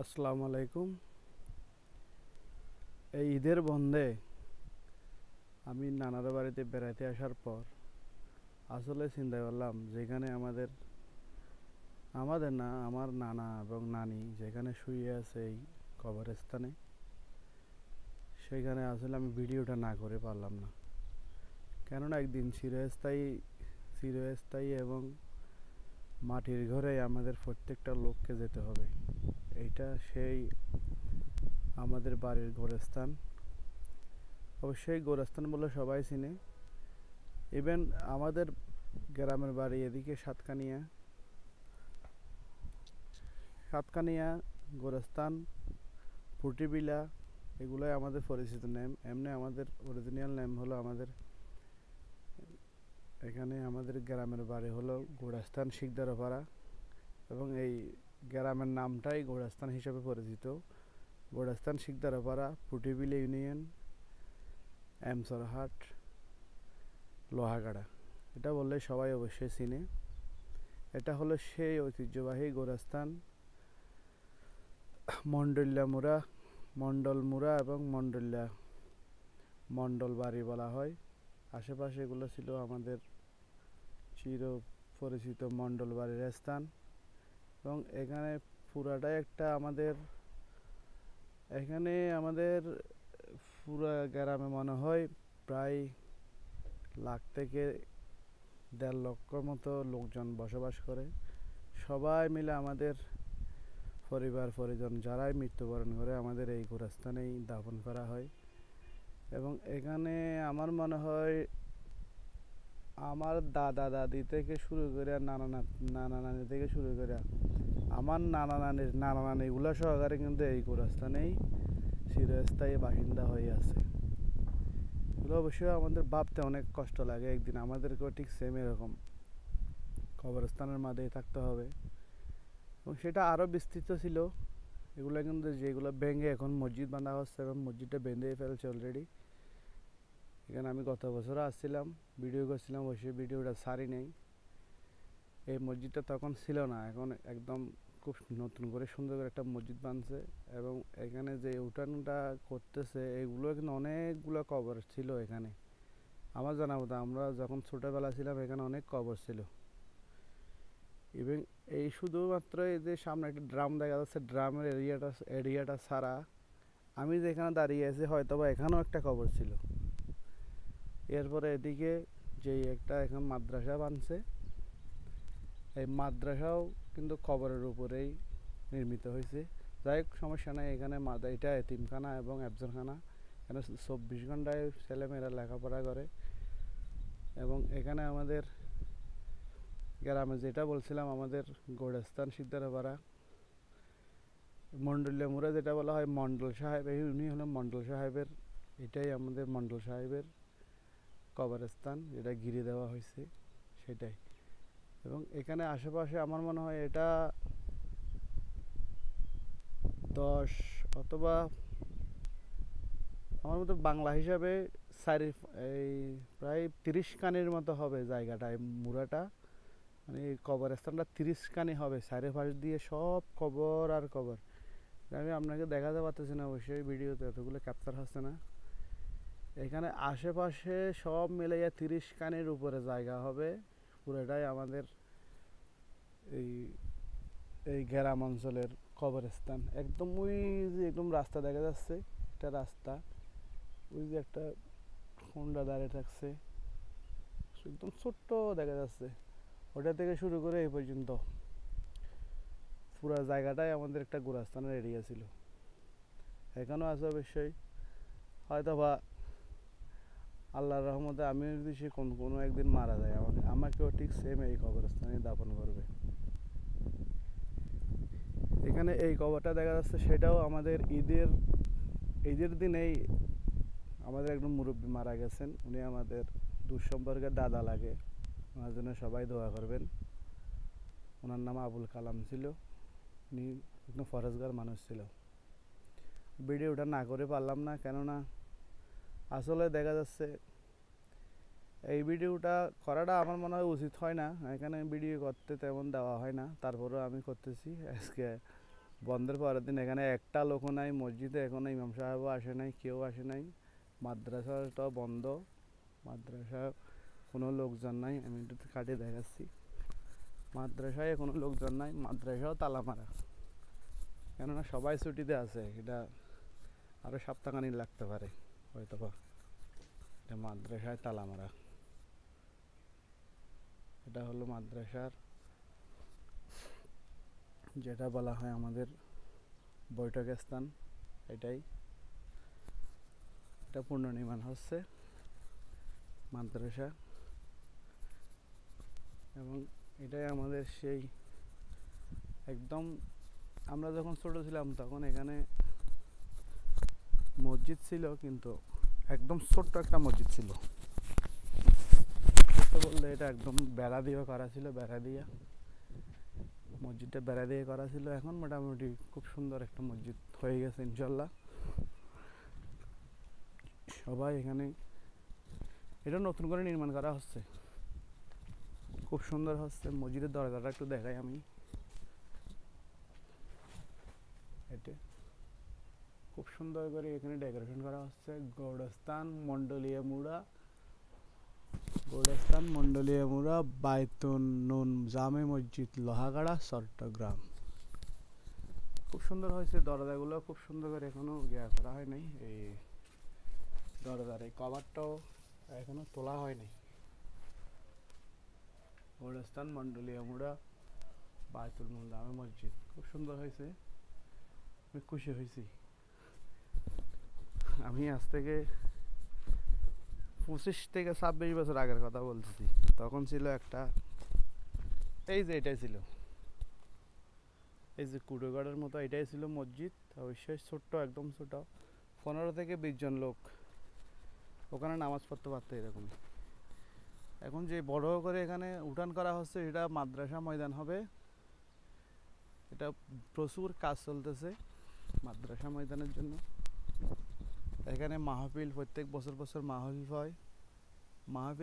আসসালামু আলাইকুম। এই ঈদের বন্ধে আমি নানার বাড়িতে বেড়াতে আসার পর আসলে চিন্তা করলাম, যেখানে আমাদের আমাদের না আমার নানা এবং নানি যেখানে শুয়ে আছে এই কবরস্থানে, সেখানে আসলে আমি ভিডিওটা না করে পারলাম না। কেননা একদিন চিরস্থায়ী এবং মাটির ঘরে আমাদের প্রত্যেকটা লোককে যেতে হবে। এইটা সেই আমাদের বাড়ির গোরস্থান। অবশ্যই গোরস্থান বলে সবাই চিনে। ইভেন আমাদের গ্রামের বাড়ি এদিকে সাতকানিয়া, গোরস্থান, ফুটিবিলা, এগুলোই আমাদের পরিচিত নেম। এমনি আমাদের অরিজিনাল নেম হলো, আমাদের গ্রামের বাড়ি হলো গোরস্থান শিকদারপাড়া, এবং এই গ্রামের নামটাই গোরস্থান হিসেবে পরিচিত। গোরস্থান শিকদারপাড়া, ফুটিবিলা ইউনিয়ন, এমসরহাট, লোহাগাড়া, এটা বললে সবাই অবশ্যই চিনে। এটা হলো সেই ঐতিহ্যবাহী গোরস্থান। মন্ডলমুড়া, মন্ডলমুড়া এবং মন্ডল বাড়ি বলা হয়। আশেপাশে এগুলো ছিল আমাদের চির পরিচিত মন্ডল বাড়ির স্থান। এবং পুরাটাই একটা আমাদের পুরা গ্রামে মনে হয় প্রায় লাখ থেকে 1.5 লক্ষ মতো লোকজন বসবাস করে। সবাই মিলে আমাদের পরিবার পরিজন যারাই মৃত্যুবরণ করে আমাদের এই গোরস্থানেই দাফন করা হয়। এবং এখানে আমার মনে হয় আমার দাদা দাদি থেকে শুরু করে নানা নানি থেকে শুরু করে আমার নানা নানিগুলো সহকারে কিন্তু এই গোরস্থানেই চিরস্থায়ী বাসিন্দা হয়ে আছে। এগুলো অবশ্যই আমাদের ভাবতে অনেক কষ্ট লাগে, একদিন আমাদেরকেও ঠিক সেম এরকম কবরস্থানের মাঝেই থাকতে হবে। এবং সেটা আরও বিস্তৃত ছিল। এগুলো কিন্তু যেগুলো ভেঙে এখন মসজিদ বাঁধা হচ্ছে, এবং মসজিদটা বেঁধে ফেলছে অলরেডি। এখানে আমি গত বছরও আসছিলাম, ভিডিও করছিলাম, অবশ্যই ভিডিওটা ছাড়ি নেই। এই মসজিদটা তখন ছিল না, এখন একদম খুব নতুন করে সুন্দর করে একটা মসজিদ বানছে। এবং এখানে যে উঠানটা করতেছে, এগুলো কিন্তু অনেকগুলো কবর ছিল এখানে। আমার জানা মতো আমরা যখন ছোটোবেলা ছিলাম এখানে অনেক কবর ছিল। এবং এই শুধুমাত্র এই যে সামনে একটা ড্রাম দেখা যাচ্ছে, ড্রামের এরিয়াটা ছাড়া আমি যেখানে দাঁড়িয়ে আছি হয়তো বা এখানেও একটা কবর ছিল। এরপরে এদিকে যেই একটা এখন মাদ্রাসা বানছে, এই মাদ্রাসাও কিন্তু কবরের উপরেই নির্মিত হয়েছে। যাই হোক, সমস্যা নাই। এখানে এটা এতিমখানা এবং আফজলখানা। এখানে 24 ঘন্টায় ছেলেমেয়েরা লেখাপড়া করে। এবং এখানে আমাদের গ্রামে যেটা বলছিলাম, আমাদের গোরস্থান সিদ্ধারপাড়া মন্ডলীয় মুড়া যেটা বলা হয় মন্ডল সাহেব, উনি হলেন মন্ডল সাহেবের, এটাই আমাদের মন্ডল সাহেবের কবরস্থান, যেটা ঘিরে দেওয়া হয়েছে সেটাই। এবং এখানে আশেপাশে আমার মনে হয় এটা 10 অথবা আমার মতো বাংলা হিসাবে চারি এই প্রায় 30 কানির মতো হবে জায়গাটায়, মুড়াটা মানে এই কবরস্থানটা 30 কানি হবে। চারিপাশ দিয়ে সব কবর আর কবর। আমি আপনাকে দেখাতে পারতেছি না, অবশ্যই ভিডিওতে এতগুলো ক্যাপচার হচ্ছে না। এখানে আশেপাশে সব মিলাইয়া 30 কানির উপরে জায়গা হবে। পুরোটাই আমাদের এই এই গ্রাম অঞ্চলের কবরস্থান। একদম ওই যে একদম রাস্তা দেখা যাচ্ছে, একটা রাস্তা, ওই যে একটা হোন্ডা দাঁড়িয়ে থাকছে, একদম ছোট্ট দেখা যাচ্ছে। ওটা থেকে শুরু করে এই পর্যন্ত পুরো জায়গাটাই আমাদের একটা গোরস্থানের এরিয়া ছিল। এখানেও আছে অবশ্যই, হয়তো বা আল্লাহর রহমতে আমি যদি সে কোনো একদিন মারা যায়, আমাকেও ঠিক সেম এই কবরস্থানে দাফন করবে। এখানে এই কবরটা দেখা যাচ্ছে, সেটাও আমাদের ঈদের দিনেই আমাদের একজন মুরব্বী মারা গেছেন। উনি আমাদের দূর সম্পর্কের দাদা লাগে, ওনার জন্য সবাই দোয়া করবেন। ওনার নাম আবুল কালাম ছিল, উনি একদম ফরেজগার মানুষ ছিল। ভিডিওটা না করে পারলাম না, কেননা আসলে দেখা যাচ্ছে এই ভিডিওটা করাটা আমার মনে হয় উচিত হয় না। এখানে ভিডিও করতে তেমন দেওয়া হয় না, তারপরেও আমি করতেছি। আজকে বন্ধের পরের দিন এখানে একটা লোকও নাই, মসজিদে এখনো ইমাম সাহেবও আসে নাই, কেউ আসে নাই। মাদ্রাসাটাও বন্ধ, মাদ্রাসা কোনো লোকজন নাই। আমি একটু কাটিয়ে দেখাচ্ছি, মাদ্রাসায় কোনো লোকজন নাই, মাদ্রাসাও তালা মারা। কেননা সবাই ছুটিতে আছে, এটা আরও সপ্তাহখানিক লাগতে পারে হয়তো বা। এটা মাদ্রাসায় তালা মারা। এটা হলো মাদ্রাসার যেটা বলা হয় আমাদের বৈঠক স্থান, এটাই। এটা পুনর্নির্মাণ হচ্ছে মাদ্রাসা, এবং এটাই আমাদের সেই একদম আমরা যখন ছোট ছিলাম তখন এখানে মসজিদ ছিল, কিন্তু একদম ছোট্ট একটা মসজিদ ছিল। বললে এটা একদম বেড়া দিয়ে করা ছিল, বেড়া দিয়ে মসজিদটা বেড়া দিয়ে করা ছিল। এখন মোটামুটি খুব সুন্দর একটা মসজিদ হয়ে গেছে ইনশাল্লাহ। সবাই এখানে, এটা নতুন করে নির্মাণ করা হচ্ছে, খুব সুন্দর হচ্ছে। মসজিদের দরজাটা একটু দেখাই আমি, এটা খুব সুন্দর করে এখানে ডেকোরেশন করা হচ্ছে। গোরস্থান মন্ডলীয় মুড়া বাইতুন নুন জামে মসজিদ লোহাগাড়া চট্টগ্রাম। খুব সুন্দর হয়েছে, দরজাগুলো খুব সুন্দর করে এখনো করা হয় নাই। এই দরজার এই কভারটাও এখনো তোলা হয়নি। গোরস্থান মন্ডলীয় মুড়া বাইতুল নুন জামে মসজিদ খুব সুন্দর হয়েছে, আমি খুশি হয়েছি। আমি আজ থেকে 25 থেকে 26 বছর আগের কথা বলতেছি। তখন ছিল একটা, এই যে এটাই ছিল, এই যে কুড়োগড়ের মতো এটাই ছিল মসজিদ। অবশ্যই ছোট্ট, একদম ছোট, 15 থেকে 20 জন লোক ওখানে নামাজ পড়তে পারতো এরকম। এখন যে বড় করে এখানে উঠান করা হচ্ছে, এটা মাদ্রাসা ময়দান হবে। এটা প্রচুর কাজ চলতেছে মাদ্রাসা ময়দানের জন্য। এখানে মাহফিল প্রত্যেক বছর মাহফিল হয়। মাহফিল